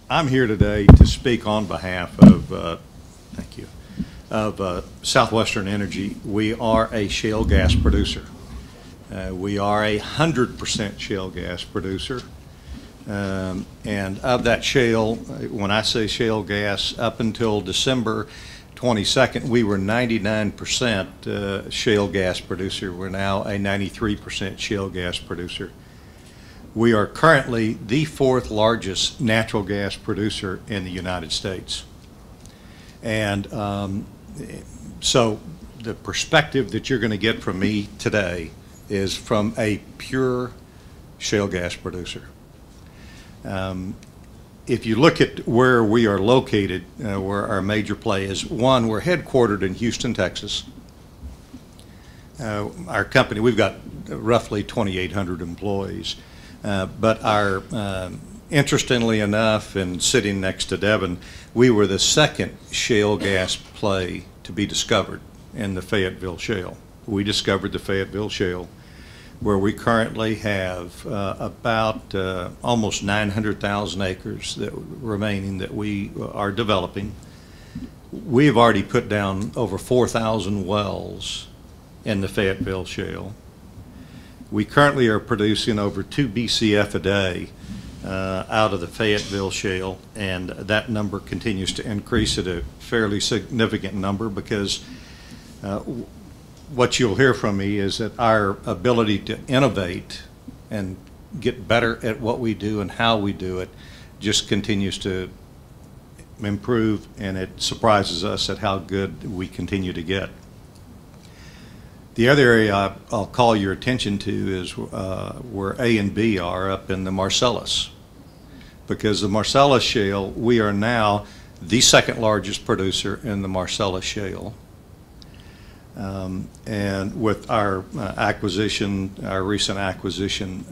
I'm here today to speak on behalf of, thank you, of Southwestern Energy. We are a shale gas producer. We are 100% shale gas producer. And of that shale, when I say shale gas, up until December 22nd, we were 99% shale gas producer. We're now a 93% shale gas producer. We are currently the fourth largest natural gas producer in the United States. And so the perspective that you're going to get from me today is from a pure shale gas producer. If you look at where we are located, where our major play is, one, we're headquartered in Houston, Texas. Our company, we've got roughly 2,800 employees. But interestingly enough, and sitting next to Devon, we were the second shale gas play to be discovered in the Fayetteville Shale. We discovered the Fayetteville Shale, where we currently have about almost 900,000 acres remaining that we are developing. We've already put down over 4,000 wells in the Fayetteville Shale. We currently are producing over 2 BCF a day out of the Fayetteville Shale, and that number continues to increase at a fairly significant number because what you'll hear from me is that our ability to innovate and get better at what we do and how we do it just continues to improve, and it surprises us at how good we continue to get. The other area I'll call your attention to is where A and B are up in the Marcellus. Because the Marcellus Shale, we are now the second largest producer in the Marcellus Shale. And with our acquisition, our recent acquisition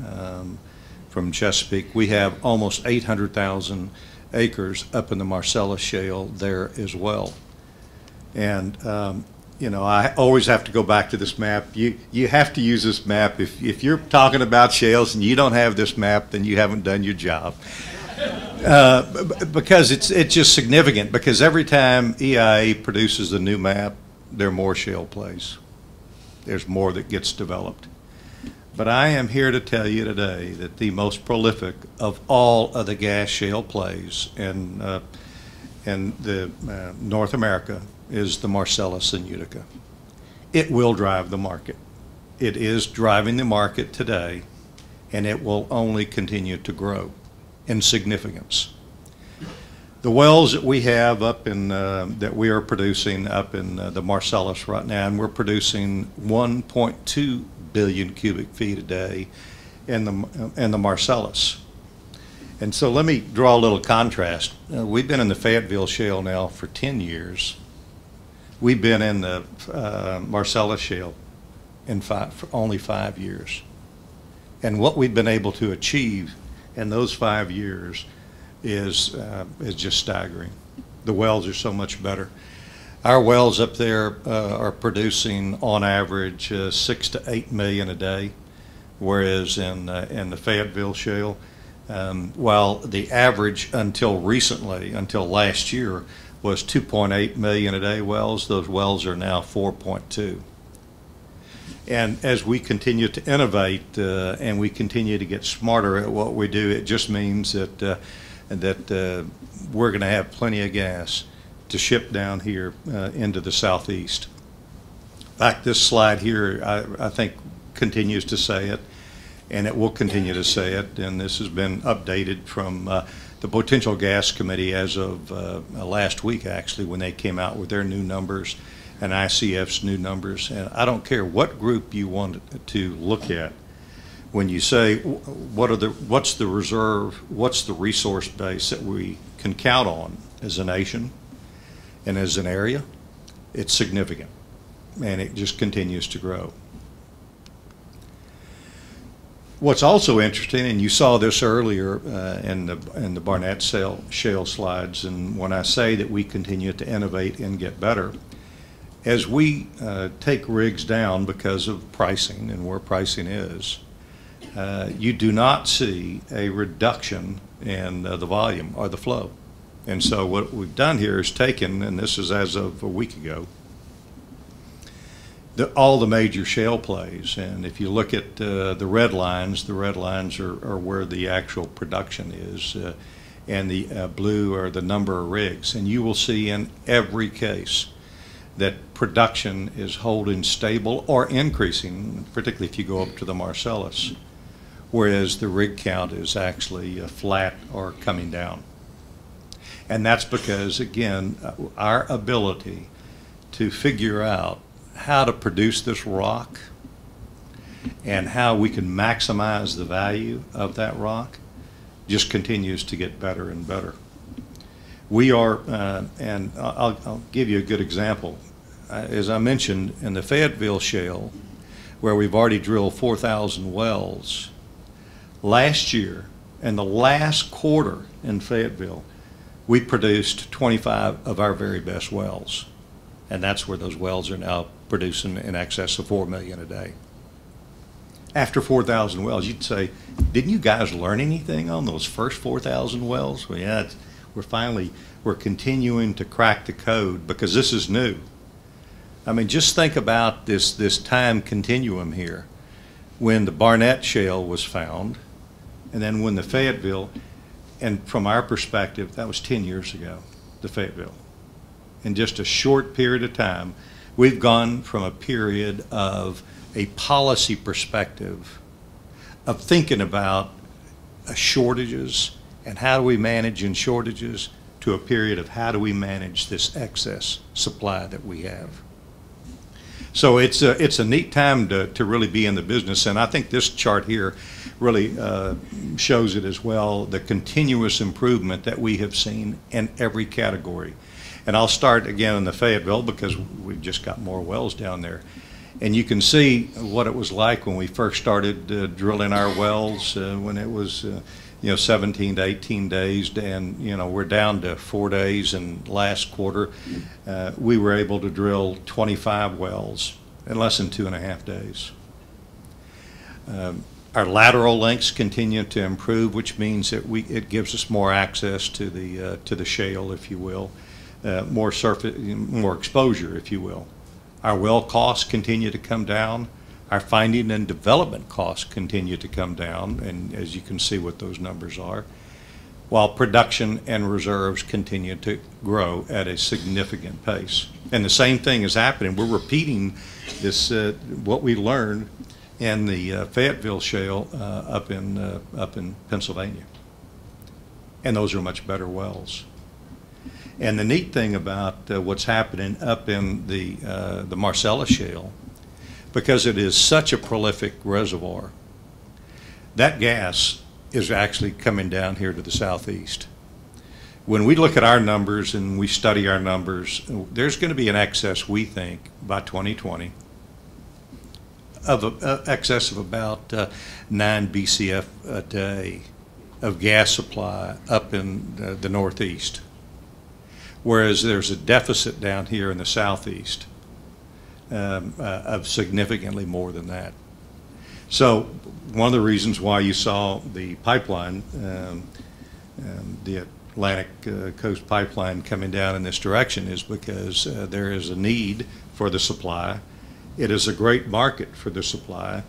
from Chesapeake, we have almost 800,000 acres up in the Marcellus Shale there as well. And you know, I always have to go back to this map. You have to use this map. If you're talking about shales and you don't have this map, then you haven't done your job. Because it's just significant, because every time EIA produces a new map, there are more shale plays. There's more that gets developed. But I am here to tell you today that the most prolific of all of the gas shale plays in North America is the Marcellus and Utica. It will drive the market. It is driving the market today, and it will only continue to grow in significance. The wells that we have up in, that we are producing up in the Marcellus right now, and we're producing 1.2 billion cubic feet a day in the Marcellus. And so let me draw a little contrast. We've been in the Fayetteville Shale now for 10 years. We've been in the Marcellus Shale for only 5 years. And what we've been able to achieve in those 5 years is just staggering. The wells are so much better. Our wells up there are producing on average 6 to 8 million a day, whereas in the Fayetteville Shale, while the average until recently, until last year, was 2.8 million a day wells, those wells are now 4.2. And as we continue to innovate and we continue to get smarter at what we do, it just means that we're going to have plenty of gas to ship down here into the southeast. In fact, this slide here, I think, continues to say it, and it will continue to say it, and this has been updated from the Potential Gas Committee as of last week, actually, when they came out with their new numbers and ICF's new numbers. And I don't care what group you want to look at. When you say what's the reserve, what's the resource base that we can count on as a nation and as an area, it's significant, and it just continues to grow. What's also interesting, and you saw this earlier in the Barnett Shale slides, and when I say that we continue to innovate and get better, as we take rigs down because of pricing and where pricing is, you do not see a reduction and the volume or the flow. And so what we've done here is taken, and this is as of a week ago, all the major shale plays. And if you look at the red lines are where the actual production is, and the blue are the number of rigs. And you will see in every case that production is holding stable or increasing, particularly if you go up to the Marcellus, whereas the rig count is actually flat or coming down. And that's because, again, our ability to figure out how to produce this rock and how we can maximize the value of that rock just continues to get better and better. We are, and I'll give you a good example. As I mentioned, in the Fayetteville Shale, where we've already drilled 4,000 wells, last year, in the last quarter in Fayetteville, we produced 25 of our very best wells. And that's where those wells are now producing in excess of 4 million a day. After 4,000 wells, you'd say, didn't you guys learn anything on those first 4,000 wells? Well, yeah, we're continuing to crack the code because this is new. I mean, just think about this time continuum here. When the Barnett Shale was found, and then when the Fayetteville, and from our perspective, that was 10 years ago, the Fayetteville. In just a short period of time, we've gone from a period of a policy perspective of thinking about shortages and how do we manage in shortages to a period of how do we manage this excess supply that we have. So it's a neat time to really be in the business, and I think this chart here really shows it as well, the continuous improvement that we have seen in every category. And I'll start again in the Fayetteville because we've just got more wells down there. And you can see what it was like when we first started drilling our wells when it was 17 to 18 days, and we're down to 4 days. And last quarter we were able to drill 25 wells in less than 2.5 days. Our lateral lengths continue to improve, which means that it gives us more access to the shale, if you will, more surface, more exposure, if you will. Our well costs continue to come down. Our finding and development costs continue to come down, and as you can see what those numbers are, while production and reserves continue to grow at a significant pace. And the same thing is happening. We're repeating this, what we learned in the Fayetteville Shale up in Pennsylvania. And those are much better wells. And the neat thing about what's happening up in the Marcellus Shale, because it is such a prolific reservoir, that gas is actually coming down here to the southeast. When we look at our numbers and we study our numbers, there's going to be an excess, we think, by 2020 of an excess of about 9 BCF a day of gas supply up in the northeast, whereas there's a deficit down here in the southeast of significantly more than that. So one of the reasons why you saw the pipeline, the Atlantic Coast Pipeline coming down in this direction is because there is a need for the supply. It is a great market for the supply,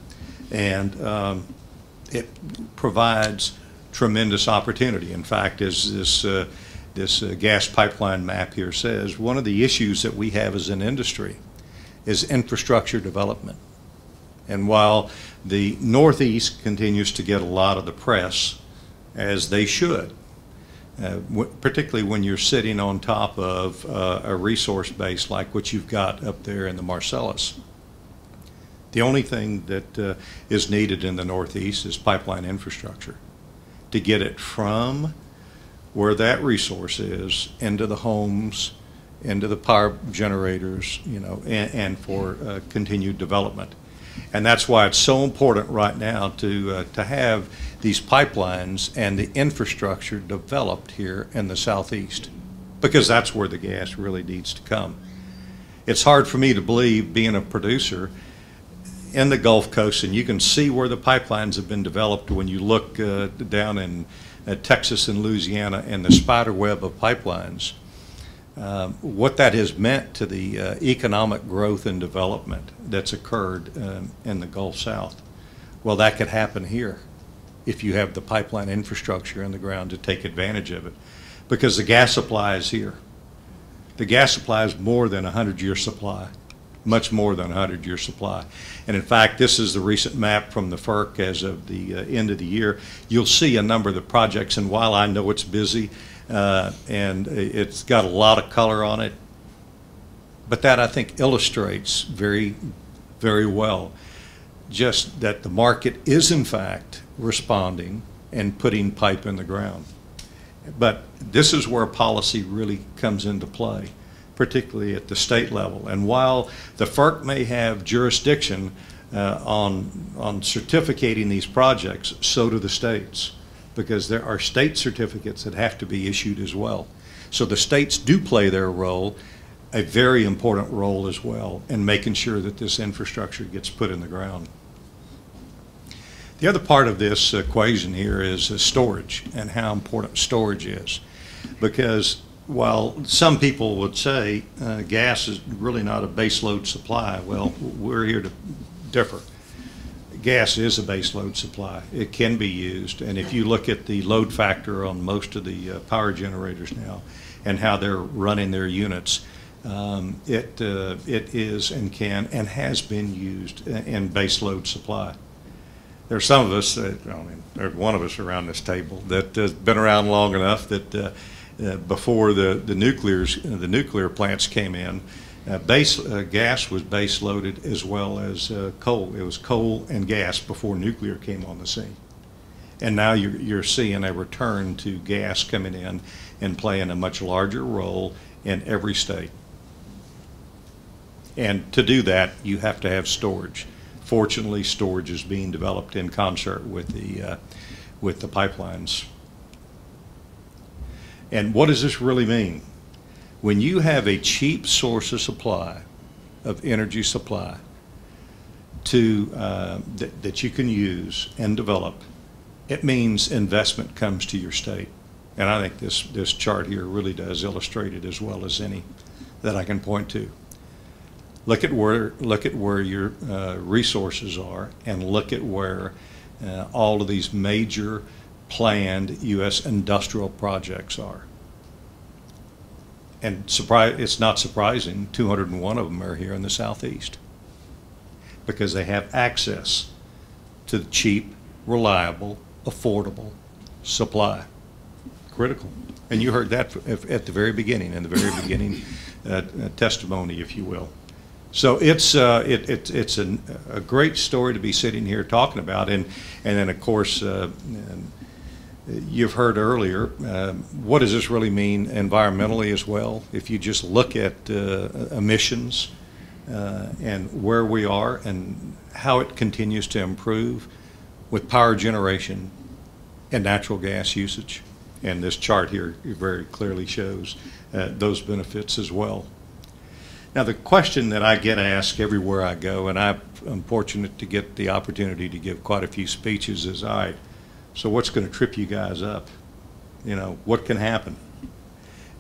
and it provides tremendous opportunity. In fact, as this gas pipeline map here says, one of the issues that we have as an industry is infrastructure development. And while the Northeast continues to get a lot of the press, as they should, particularly when you're sitting on top of a resource base like what you've got up there in the Marcellus, the only thing that is needed in the Northeast is pipeline infrastructure to get it from where that resource is into the homes, into the power generators, and for continued development. And that's why it's so important right now to have these pipelines and the infrastructure developed here in the Southeast, because that's where the gas really needs to come. It's hard for me to believe, being a producer in the Gulf Coast, and you can see where the pipelines have been developed when you look down in Texas and Louisiana and the spider web of pipelines, what that has meant to the economic growth and development that's occurred in the Gulf South. Well, that could happen here if you have the pipeline infrastructure in the ground to take advantage of it, because the gas supply is here. The gas supply is more than a 100-year supply, much more than a 100-year supply. And in fact, this is the recent map from the FERC as of the end of the year. You'll see a number of the projects, and while I know it's busy and it's got a lot of color on it, but that I think illustrates very, very well just that the market is in fact responding and putting pipe in the ground. But this is where policy really comes into play, particularly at the state level. And while the FERC may have jurisdiction on certificating these projects, so do the states, because there are state certificates that have to be issued as well. So the states do play their role, a very important role as well, in making sure that this infrastructure gets put in the ground. The other part of this equation here is storage and how important storage is, because while some people would say gas is really not a baseload supply, well, we're here to differ. Gas is a baseload supply. It can be used, and if you look at the load factor on most of the power generators now and how they're running their units, it is and can and has been used in baseload supply. There are some of us, there's one of us around this table that has been around long enough that before the nuclear plants came in, gas was base loaded as well as coal. It was coal and gas before nuclear came on the scene. And now you're seeing a return to gas coming in and playing a much larger role in every state. And to do that, you have to have storage. Fortunately, storage is being developed in concert with the pipelines. And what does this really mean? When you have a cheap source of supply, of energy supply, that you can use and develop, it means investment comes to your state. And I think this chart here really does illustrate it as well as any that I can point to. Look at where your resources are, and look at where all of these major planned U.S. industrial projects are. And it's not surprising 201 of them are here in the Southeast, because they have access to the cheap, reliable, affordable supply. Critical. And you heard that at the very beginning, in the very beginning testimony, if you will. So it's a great story to be sitting here talking about, and then of course you've heard earlier, what does this really mean environmentally as well? If you just look at emissions and where we are and how it continues to improve with power generation and natural gas usage, and this chart here very clearly shows those benefits as well. Now, the question that I get asked everywhere I go, and I'm fortunate to get the opportunity to give quite a few speeches, is, all right, so what's going to trip you guys up? You know, what can happen?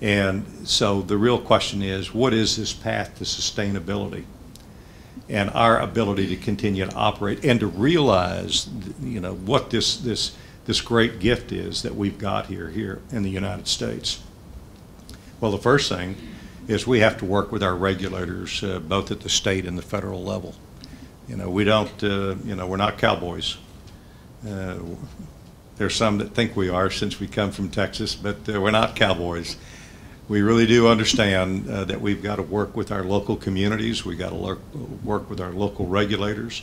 And so the real question is, what is this path to sustainability and our ability to continue to operate and to realize, you know, what this great gift is that we've got here in the United States? Well, the first thing is we have to work with our regulators, both at the state and the federal level. You know, we don't, you know, we're not cowboys. There's some that think we are since we come from Texas, but we're not cowboys. We really do understand that we've got to work with our local communities. We've got to work with our local regulators.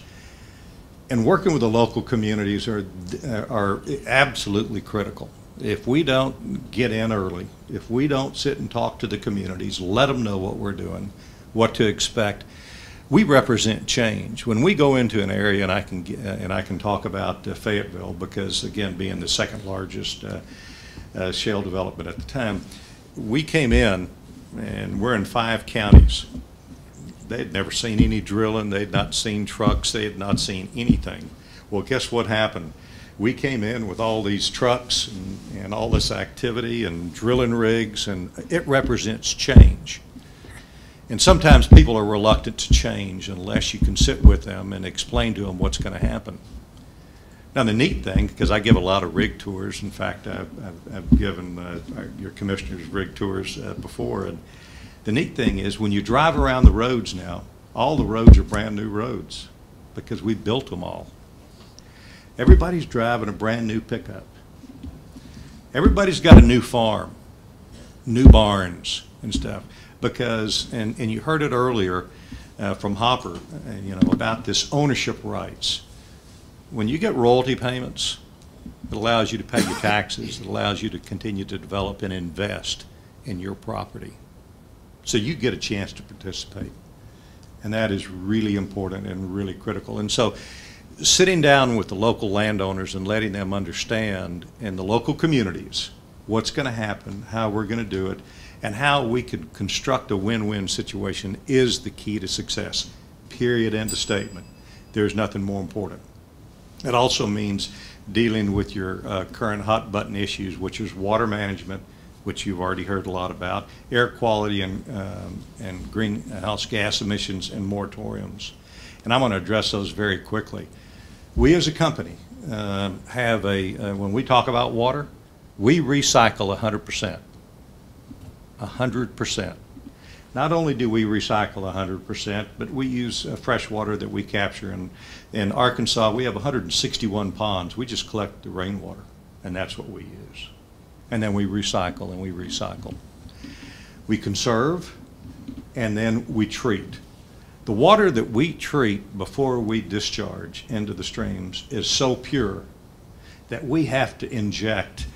And working with the local communities are absolutely critical. If we don't get in early, if we don't sit and talk to the communities, let them know what we're doing, what to expect, we represent change. When we go into an area, and I can talk about Fayetteville, because again, being the second largest shale development at the time, we came in and we're in 5 counties. They had never seen any drilling, they had not seen trucks, they had not seen anything. Well, guess what happened? we came in with all these trucks and all this activity and drilling rigs, and it represents change. And sometimes people are reluctant to change unless you can sit with them and explain to them what's going to happen. Now, the neat thing, because I give a lot of rig tours, in fact, I've given your commissioners rig tours before, and the neat thing is when you drive around the roads now, all the roads are brand new roads because we built them all. Everybody's driving a brand new pickup. Everybody's got a new farm, new barns and stuff, because, and you heard it earlier from Hopper, you know, about this ownership rights. When you get royalty payments, it allows you to pay your taxes. It allows you to continue to develop and invest in your property. So you get a chance to participate. And that is really important and really critical. And so sitting down with the local landowners and letting them understand in the local communities what's going to happen, how we're going to do it, and how we can construct a win-win situation is the key to success. Period. End of statement. There's nothing more important. It also means dealing with your current hot button issues, which is water management, which you've already heard a lot about, air quality and greenhouse gas emissions and moratoriums. And I'm going to address those very quickly. We as a company have when we talk about water, we recycle 100%. 100%. Not only do we recycle 100%, but we use fresh water that we capture. In Arkansas, we have 161 ponds. We just collect the rainwater, and that's what we use. And then we recycle and we recycle. We conserve, and then we treat. The water that we treat before we discharge into the streams is so pure that we have to inject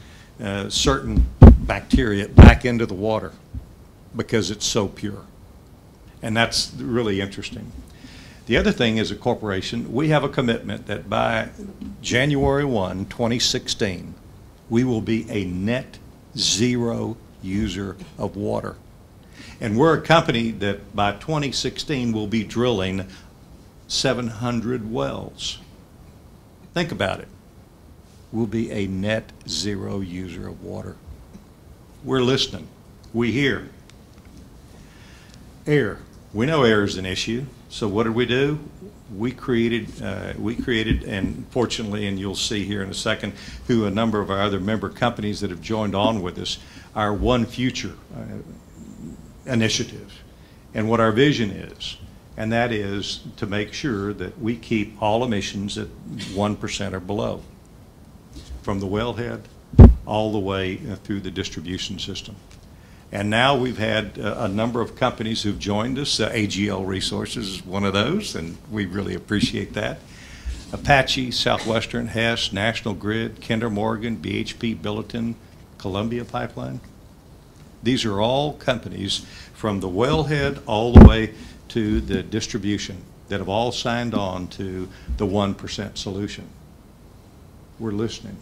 certain bacteria back into the water because it's so pure. And that's really interesting. The other thing is, a corporation, we have a commitment that by January 1, 2016, we will be a net zero user of water. And we're a company that by 2016 will be drilling 700 wells. Think about it. We'll be a net zero user of water. We're listening. We hear. Air. We know air is an issue. So what did we do? We created, and fortunately, and you'll see here in a second, through a number of our other member companies that have joined on with us, our One Future initiative, and what our vision is. And that is to make sure that we keep all emissions at 1% or below, from the wellhead all the way through the distribution system. And now we've had a number of companies who've joined us. AGL Resources is one of those, and we really appreciate that. Apache, Southwestern, Hess, National Grid, Kinder Morgan, BHP Billiton, Columbia Pipeline. These are all companies from the wellhead all the way to the distribution that have all signed on to the 1% solution. We're listening.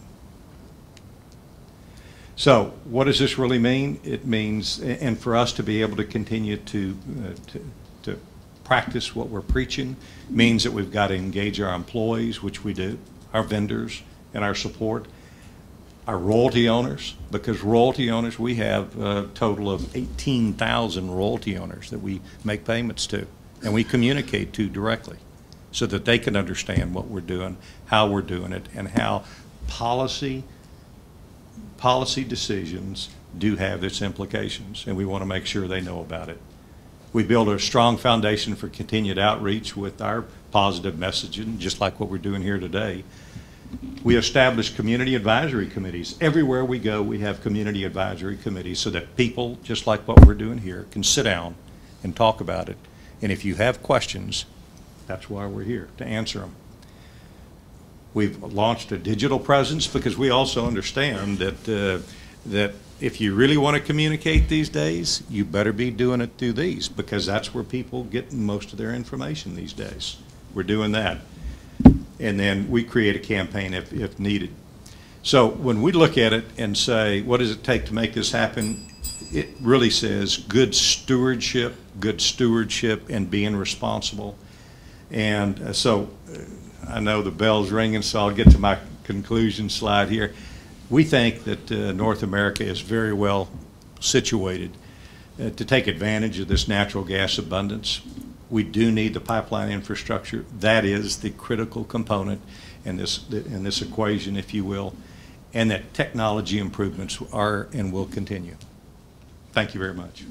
So what does this really mean? It means, and for us to be able to continue to practice what we're preaching, means that we've got to engage our employees, which we do, our vendors, and our support, our royalty owners, because royalty owners, we have a total of 18,000 royalty owners that we make payments to, and we communicate to directly so that they can understand what we're doing, how we're doing it, and how policy decisions do have its implications, and we want to make sure they know about it. We build a strong foundation for continued outreach with our positive messaging, just like what we're doing here today. We establish community advisory committees. Everywhere we go, we have community advisory committees so that people, just like what we're doing here, can sit down and talk about it. And if you have questions, that's why we're here, to answer them. We've launched a digital presence because we also understand that if you really want to communicate these days, you better be doing it through these, because that's where people get most of their information these days. We're doing that. And then we create a campaign if needed. So when we look at it and say, what does it take to make this happen? It really says good stewardship, and being responsible. And so I know the bell's ringing, so I'll get to my conclusion slide here. We think that North America is very well situated to take advantage of this natural gas abundance. We do need the pipeline infrastructure. That is the critical component in this equation, if you will, and that technology improvements are and will continue. Thank you very much.